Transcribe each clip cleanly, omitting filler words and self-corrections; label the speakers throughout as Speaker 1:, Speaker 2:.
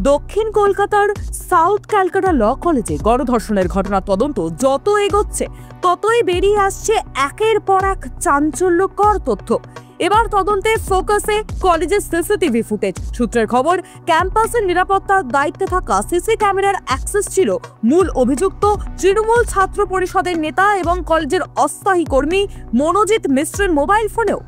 Speaker 1: দক্ষিণ কলকাতার সাউথ ক্যালকাটা ল কলেজে গণধর্ষণের ঘটনা তদন্ত যত এগোচ্ছে ততই বেরিয়ে আসছে একের পর এক চাঞ্চল্যকর তথ্য। এবার তদন্তে ফোকাসে কলেজের সিসিটিভি ফুটেজ। সূত্রের খবর, ক্যাম্পাসের নিরাপত্তার দায়িত্বে থাকা সিসি ক্যামেরার অ্যাক্সেস ছিল মূল অভিযুক্ত তৃণমূল ছাত্র পরিষদের নেতা এবং কলেজের অস্থায়ী কর্মী মনোজিৎ মিশ্রের মোবাইল ফোনেও।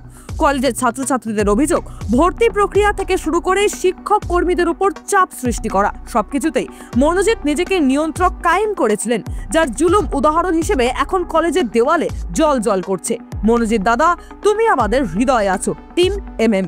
Speaker 1: কলেজের ছাত্রছাত্রীদের অভিযোগ, ভর্তি প্রক্রিয়া থেকে শুরু করে শিক্ষক কর্মীদের উপর চাপ সৃষ্টি করা সবকিছুতেই মনোজিৎ নিজেকে নিয়ন্ত্রক কায়েম করেছিলেন, যার জুলুম উদাহরণ হিসেবে এখন কলেজের দেওয়ালে জল করছে। মনোজিৎ দাদা, তুমি আমাদের হৃদয়ে আছো, টিম MM।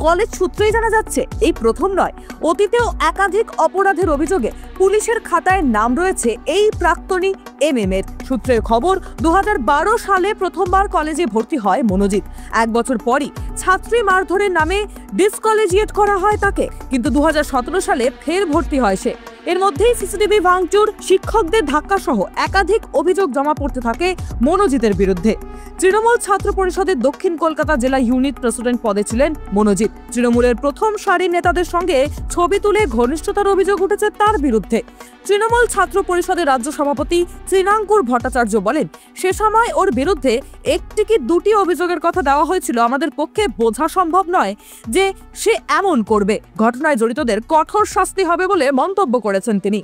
Speaker 1: কলেজ সূত্রেই জানা যাচ্ছে, এই প্রথম নয়, অতীতেও একাধিক অপরাধের অভিযোগে পুলিশের খাতায় নাম রয়েছে এই প্রাক্তনী MM এর। সূত্রের খবর, 2012 সালে প্রথমবার কলেজে ভর্তি হয় মনোজিৎ। 1 বছর পরই ছাত্রী মারধরের নামে ডিসকলেজিয়েট করা হয় তাকে, কিন্তু 2017 সালে ফের ভর্তি হয় সে। এর মধ্যেই সিসিটিভি ভাঙচুর, শিক্ষকদের ধাক্কা সহ একাধিক অভিযোগ জমা পড়তে থাকে মনোজিতের বিরুদ্ধে। তৃণমূল ছাত্র পরিষদের দক্ষিণ কলকাতা জেলা ইউনিট প্রেসিডেন্ট পদে ছিলেন মনোজিৎ। তৃণমূলের প্রথম সারির নেতাদের সঙ্গে ছবি তুলে ঘনিষ্ঠতার অভিযোগ উঠেছে তার বিরুদ্ধে। তৃণমূল ছাত্র পরিষদের রাজ্য সভাপতি শ্রীনাঙ্কুর ভট্টাচার্য বলেন, সে সময় ওর বিরুদ্ধে একটি কি দুটি অভিযোগের কথা দেওয়া হয়েছিল। আমাদের পক্ষে বোঝা সম্ভব নয় যে সে এমন করবে। ঘটনায় জড়িতদের কঠোর শাস্তি হবে বলে মন্তব্য করেছেন তিনি।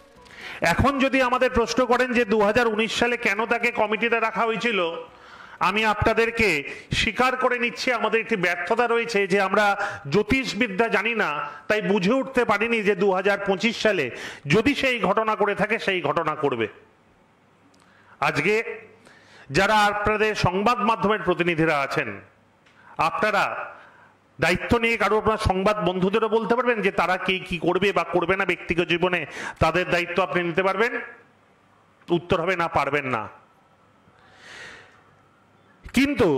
Speaker 2: এখন যদি আমাদের প্রশ্ন করেন যে 2019 সালে কেন তাকে কমিটিতে রাখা হয়েছিল, আমি আপনাদেরকে স্বীকার করে নিচ্ছি আমাদের একটি ব্যর্থতা রয়েছে যে আমরা জ্যোতিষবিদ্যা জানি না, তাই বুঝে উঠতে পারিনি যে 2025 সালে যদি সেই ঘটনা করে থাকে সেই ঘটনা করবে। আজকে যারা আপনাদের সংবাদ মাধ্যমের প্রতিনিধিরা আছেন, আপনারা দায়িত্ব নিয়ে কারো আপনার সংবাদ বন্ধুদেরও বলতে পারবেন যে তারা কি করবে বা করবে না ব্যক্তিগত জীবনে, তাদের দায়িত্ব আপনি নিতে পারবেন? উত্তর হবে না, পারবেন না। কিন্তু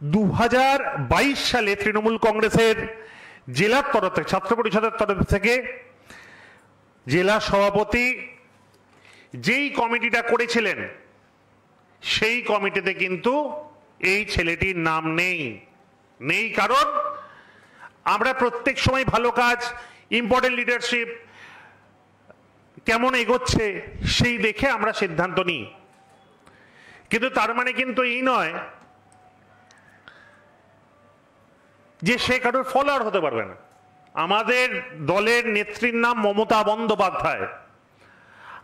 Speaker 2: 2022 সালে তৃণমূল কংগ্রেসের জেলার তরফ থেকে, ছাত্র পরিষদের তরফ থেকে জেলা সভাপতি যেই কমিটিটা করেছিলেন সেই কমিটিতে কিন্তু এই ছেলেটির নাম নেই। কারণ আমরা প্রত্যেক সময় ভালো কাজ, ইম্পর্টেন্ট লিডারশিপ কেমন এগোচ্ছে সেই দেখে আমরা সিদ্ধান্ত নিই, কিন্তু তার মানে কিন্তু এই নয় যে সে কারোর ফলোয়ার হতে পারবে না। আমাদের দলের নেত্রীর নাম মমতা বন্দ্যোপাধ্যায়।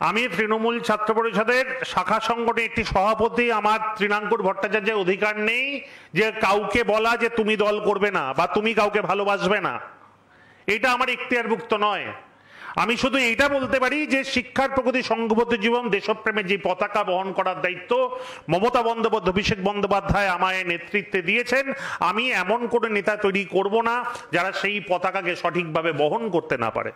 Speaker 2: আমি তৃণমূল ছাত্র পরিষদের শাখা সংগঠনের একটি সভাপতি। আমার শ্রীনাঙ্কুর ভট্টাচার্যের অধিকার নেই যে কাউকে বলা যে তুমি দল করবে না বা তুমি কাউকে ভালোবাসবে না, এটা আমার এখতিয়ারভুক্ত নয়। আমি শুধু এইটা বলতে পারি যে শিক্ষার প্রগতি, সংঘবদ্ধ জীবন, দেশপ্রেমের যে পতাকা বহন করার দায়িত্ব মমতা বন্দ্যোপাধ্যায়, অভিষেক বন্দ্যোপাধ্যায় আমায় নেতৃত্বে দিয়েছেন। আমি এমন কোনো নেতা তৈরি করব না যারা সেই পতাকাকে সঠিকভাবে বহন করতে না পারে।